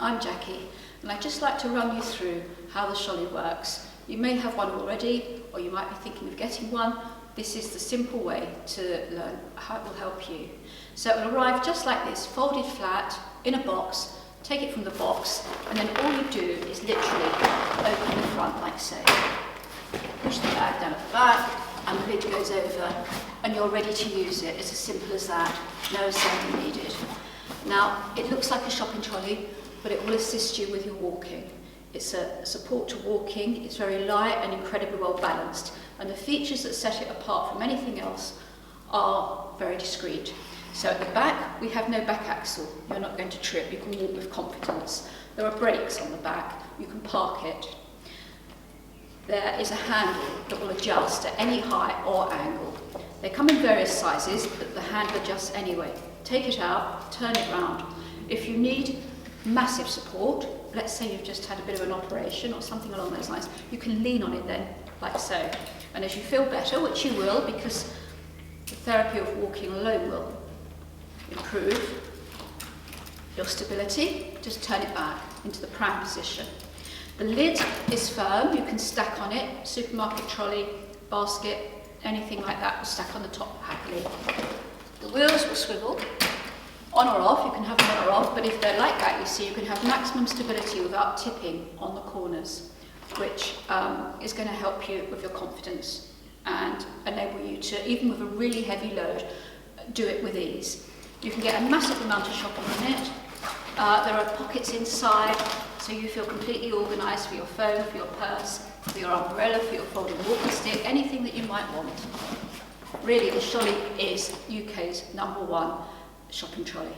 I'm Jackie, and I'd just like to run you through how the Sholley works. You may have one already, or you might be thinking of getting one. This is the simple way to learn how it will help you. So it will arrive just like this, folded flat, in a box. Take it from the box, and then all you do is literally open the front like so. Push the bag down at the back, and the lid goes over, and you're ready to use it. It's as simple as that. No assembly needed. Now, it looks like a shopping trolley, but it will assist you with your walking. It's a support to walking. It's very light and incredibly well balanced. And the features that set it apart from anything else are very discreet. So at the back, we have no back axle. You're not going to trip. You can walk with confidence. There are brakes on the back. You can park it. There is a handle that will adjust at any height or angle. They come in various sizes, but the handle adjusts anyway. Take it out, turn it round. If you need massive support, let's say you've just had a bit of an operation or something along those lines, you can lean on it then, like so. And as you feel better, which you will, because the therapy of walking alone will improve your stability, just turn it back into the pram position. The lid is firm, you can stack on it, supermarket trolley, basket, anything like that will stack on the top happily. The wheels will swivel, on or off, you can have them on or off, but if they're like that, you see, you can have maximum stability without tipping on the corners, which is going to help you with your confidence and enable you to, even with a really heavy load, do it with ease. You can get a massive amount of shopping in it. There are pockets inside, so you feel completely organised for your phone, for your purse, for your umbrella, for your folding walking stick, anything that you might want. Really, the Sholley is UK's #1 shopping trolley.